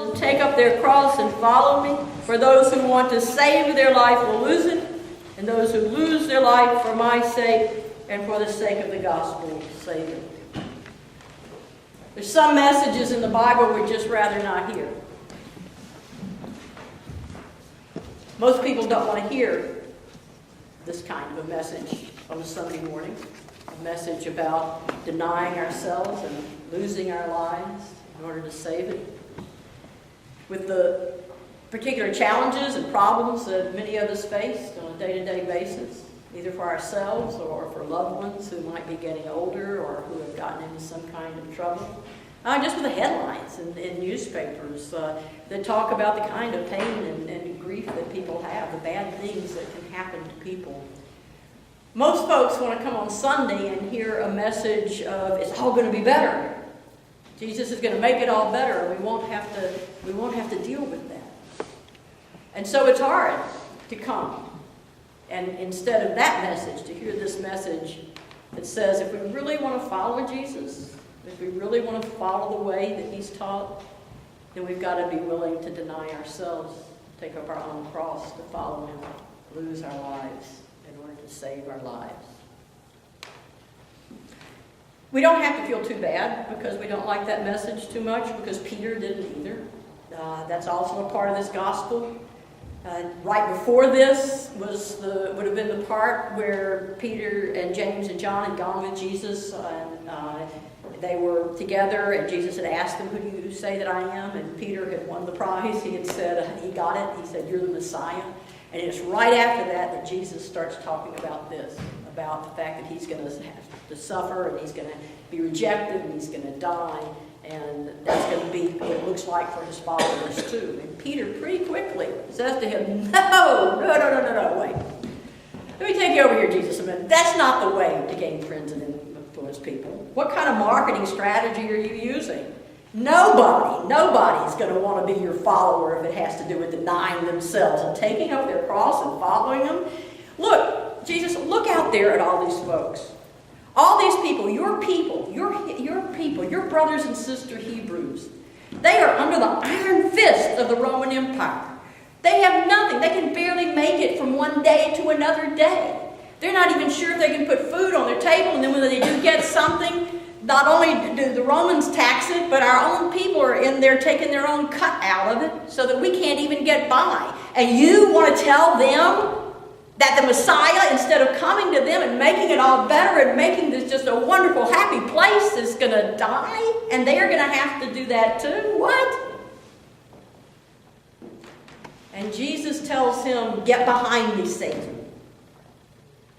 and take up their cross and follow me. For those who want to save their life will lose it, and those who lose their life for my sake and for the sake of the gospel will save it. There's some messages in the Bible we'd just rather not hear. Most people don't want to hear this kind of a message on a Sunday morning. A message about denying ourselves and losing our lives in order to save it. With the particular challenges and problems that many of us face on a day-to-day basis, either for ourselves or for loved ones who might be getting older or who have gotten into some kind of trouble. Just with the headlines in newspapers that talk about the kind of pain and grief that people have, the bad things that can happen to people. Most folks want to come on Sunday and hear a message of it's all going to be better. Jesus is going to make it all better. We won't have to deal with that. And so it's hard to come and instead of that message, to hear this message that says if we really want to follow Jesus, if we really want to follow the way that he's taught, then we've got to be willing to deny ourselves, take up our own cross to follow him, lose our lives in order to save our lives. We don't have to feel too bad because we don't like that message too much, because Peter didn't either. That's also a part of this gospel. Right before this would have been the part where Peter and James and John had gone with Jesus, and they were together, and Jesus had asked them, "Who do you say that I am?" And Peter had won the prize. He had said, he got it. He said, "You're the Messiah." And it's right after that Jesus starts talking about this, about the fact that he's going to have to suffer, and he's going to be rejected, and he's going to die. And that's going to be what it looks like for his followers too. And Peter pretty quickly says to him, No, wait. Let me take you over here, Jesus, a minute. That's not the way to gain friends and influence people. What kind of marketing strategy are you using? Nobody's going to want to be your follower if it has to do with denying themselves and taking up their cross and following them. Look, Jesus, look out there at all these folks. All these people, your people, your brothers and sisters Hebrews, they are under the iron fist of the Roman Empire. They have nothing. They can barely make it from one day to another day. They're not even sure if they can put food on their table, and then when they do get something, not only do the Romans tax it, but our own people are in there taking their own cut out of it so that we can't even get by. And you want to tell them that the Messiah, instead of coming to them and making it all better and making this just a wonderful, happy place, is going to die? And they are going to have to do that too? What? And Jesus tells him, "Get behind me, Satan."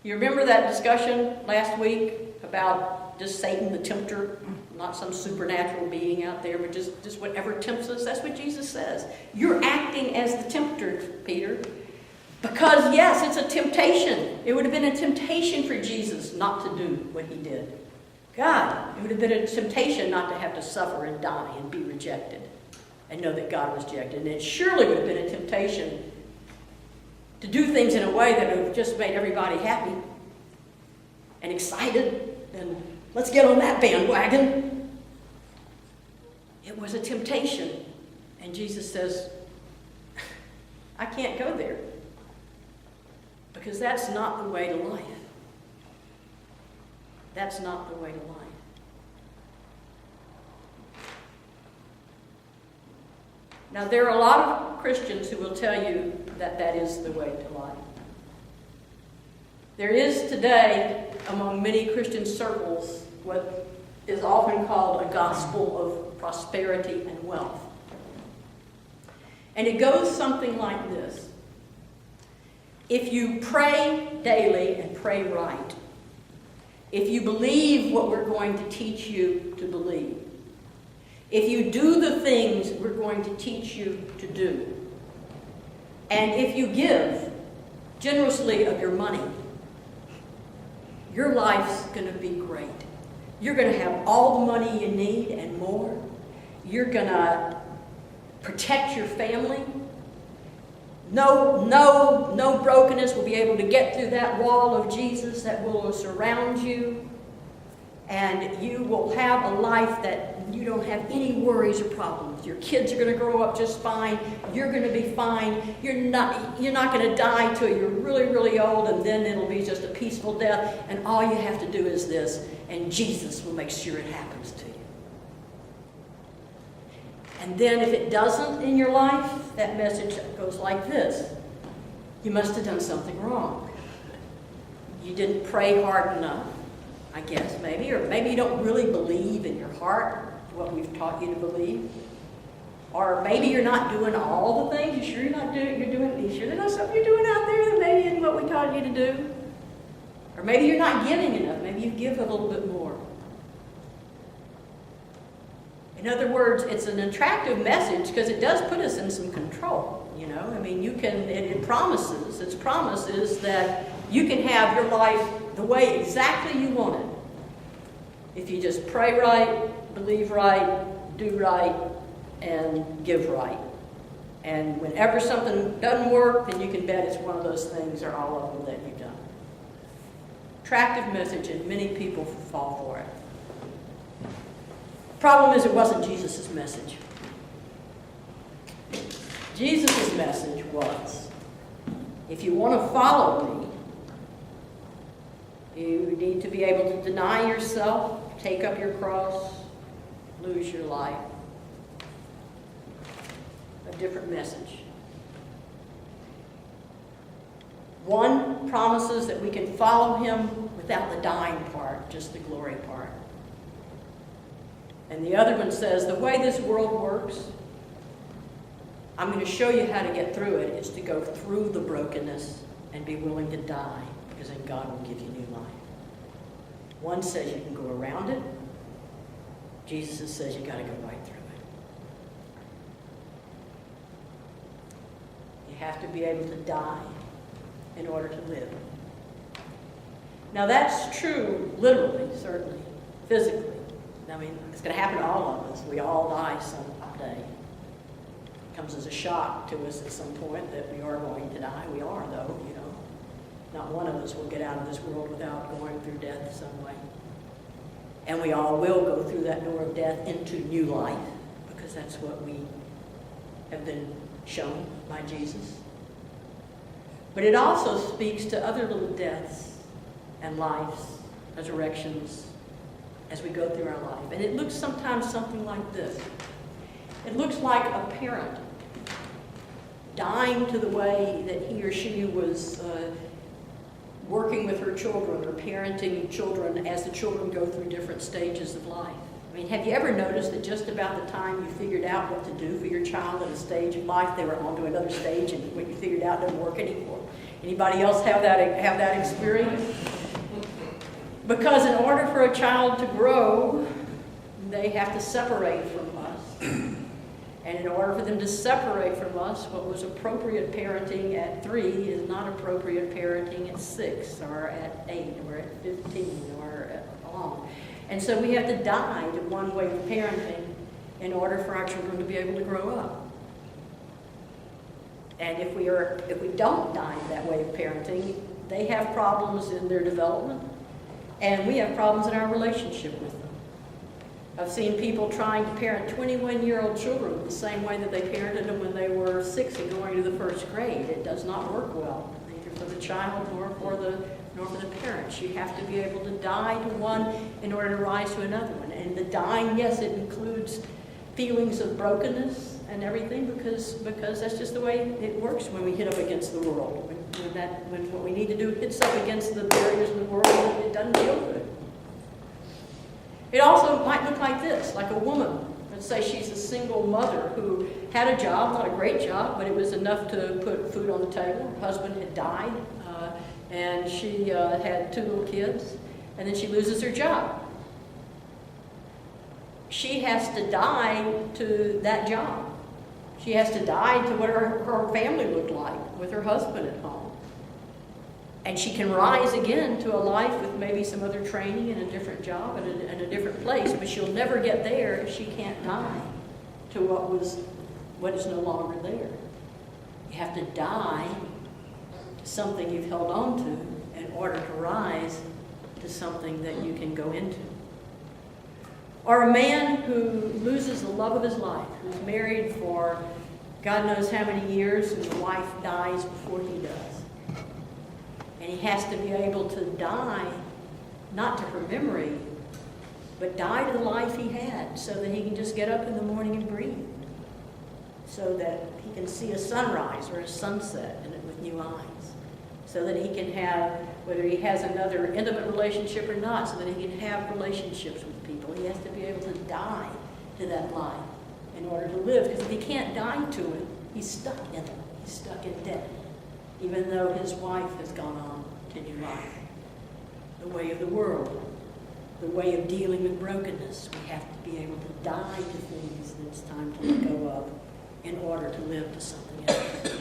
You remember that discussion last week about just Satan the tempter? Not some supernatural being out there, but just whatever tempts us. That's what Jesus says. You're acting as the tempter, Peter. Because, yes, it's a temptation. It would have been a temptation for Jesus not to do what he did. God, it would have been a temptation not to have to suffer and die and be rejected and know that God was rejected. And it surely would have been a temptation to do things in a way that would have just made everybody happy and excited and let's get on that bandwagon. It was a temptation. And Jesus says, I can't go there. Because that's not the way to life. That's not the way to life. Now, there are a lot of Christians who will tell you that that is the way to life. There is today, among many Christian circles, what is often called a gospel of prosperity and wealth. And it goes something like this. If you pray daily and pray right, if you believe what we're going to teach you to believe, if you do the things we're going to teach you to do, and if you give generously of your money, your life's going to be great. You're going to have all the money you need and more. You're going to protect your family. No brokenness will be able to get through that wall of Jesus that will surround you. And you will have a life that and you don't have any worries or problems. Your kids are going to grow up just fine. You're going to be fine. You're not going to die till you're really, really old, and then it'll be just a peaceful death, and all you have to do is this, and Jesus will make sure it happens to you. And then if it doesn't in your life, that message goes like this. You must have done something wrong. You didn't pray hard enough, I guess, maybe. Or maybe you don't really believe in your heart what we've taught you to believe. Or maybe you're not doing all the things. You sure you're not doing, you sure there's not something you're doing out there that maybe isn't what we taught you to do? Or maybe you're not giving enough. Maybe you give a little bit more. In other words, it's an attractive message because it does put us in some control, you know. I mean, it promises, its promise is that you can have your life the way exactly you want it. If you just pray right, believe right, do right, and give right. And whenever something doesn't work, then you can bet it's one of those things or all of them that you've done. Attractive message, and many people fall for it. Problem is, it wasn't Jesus' message. Jesus' message was, if you want to follow me, you need to be able to deny yourself, take up your cross, lose your life. A different message. One promises that we can follow him without the dying part, just the glory part. And the other one says, the way this world works, I'm going to show you how to get through it, is to go through the brokenness and be willing to die, because then God will give you new life. One says you can go around it. Jesus says you got to go right through it. You have to be able to die in order to live. Now that's true literally, certainly, physically. I mean, it's going to happen to all of us. We all die someday. It comes as a shock to us at some point that we are going to die. We are, though, you know. Not one of us will get out of this world without going through death some way. And we all will go through that door of death into new life, because that's what we have been shown by Jesus. But it also speaks to other little deaths and lives, resurrections, as we go through our life. And it looks sometimes something like this. It looks like a parent dying to the way that he or she was working with her children or parenting children as the children go through different stages of life. I mean, have you ever noticed that just about the time you figured out what to do for your child at a stage of life, they were on to another stage, and what you figured out didn't work anymore? Anybody else have that experience? Because in order for a child to grow, they have to separate from us. And in order for them to separate from us, what was appropriate parenting at 3 is not appropriate parenting at 6 or at 8 or at 15 or along. And so we have to die to one way of parenting in order for our children to be able to grow up. And if we don't die that way of parenting, they have problems in their development, and we have problems in our relationship with them. I've seen people trying to parent 21-year-old children the same way that they parented them when they were 6 and going to the first grade. It does not work well, neither for the child nor for the parents. You have to be able to die to one in order to rise to another one. And the dying, yes, it includes feelings of brokenness and everything, because that's just the way it works when we hit up against the world. When what we need to do hits up against the barriers of the world, it doesn't feel good. It also might look like this, like a woman. Let's say she's a single mother who had a job, not a great job, but it was enough to put food on the table. Her husband had died, and she had 2 little kids, and then she loses her job. She has to die to that job. She has to die to what her family looked like with her husband at home. And she can rise again to a life with maybe some other training and a different job and a different place, but she'll never get there if she can't die to what is no longer there. You have to die to something you've held on to in order to rise to something that you can go into. Or a man who loses the love of his life, who's married for God knows how many years, and the wife dies before he does. And he has to be able to die, not to her memory, but die to the life he had, so that he can just get up in the morning and breathe. So that he can see a sunrise or a sunset in it with new eyes. So that he can have, whether he has another intimate relationship or not, so that he can have relationships with people. He has to be able to die to that life in order to live. Because if he can't die to it, he's stuck in it. He's stuck in debt. Even though his wife has gone on to new life. The way of the world. The way of dealing with brokenness. We have to be able to die to things that it's time to let go of in order to live to something else.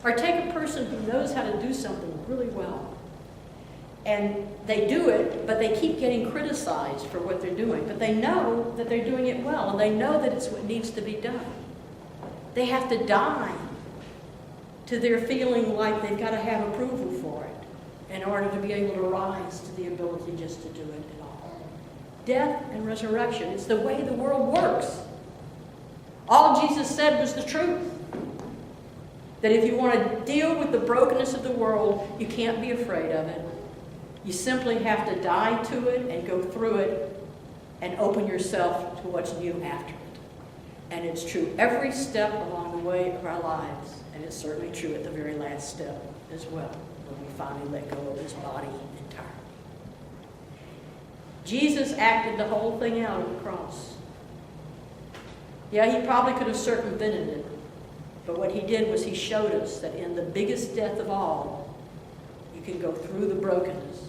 Or take a person who knows how to do something really well. And they do it, but they keep getting criticized for what they're doing. But they know that they're doing it well, and they know that it's what needs to be done. They have to die to their feeling like they've got to have approval for it in order to be able to rise to the ability just to do it at all. Death and resurrection. It's the way the world works. All Jesus said was the truth. That if you want to deal with the brokenness of the world, you can't be afraid of it. You simply have to die to it and go through it and open yourself to what's new after it. And it's true every step along the way of our lives. And it's certainly true at the very last step as well, when we finally let go of this body entirely. Jesus acted the whole thing out on the cross. Yeah, he probably could have circumvented it. But what he did was he showed us that in the biggest death of all, you can go through the brokenness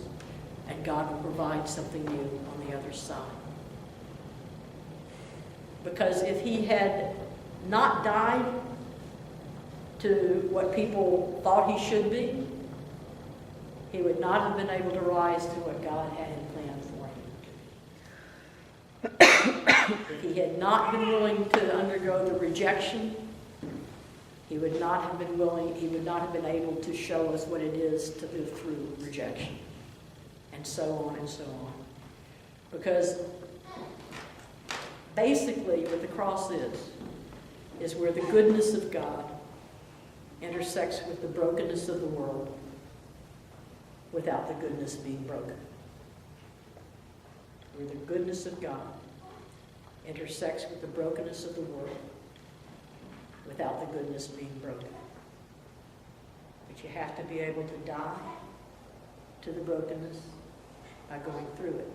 and God will provide something new on the other side. Because if he had not died to what people thought he should be, he would not have been able to rise to what God had in plan for him. If he had not been willing to undergo the rejection, he would not have been willing, he would not have been able to show us what it is to live through rejection. And so on and so on. Because basically what the cross is where the goodness of God intersects with the brokenness of the world without the goodness being broken. Where the goodness of God intersects with the brokenness of the world without the goodness being broken. But you have to be able to die to the brokenness by going through it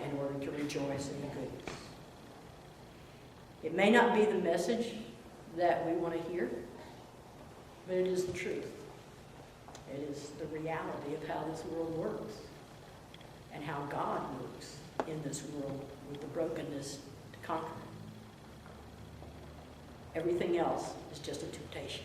in order to rejoice in the goodness. It may not be the message that we want to hear, but it is the truth. It is the reality of how this world works and how God works in this world with the brokenness to conquer it. Everything else is just a temptation.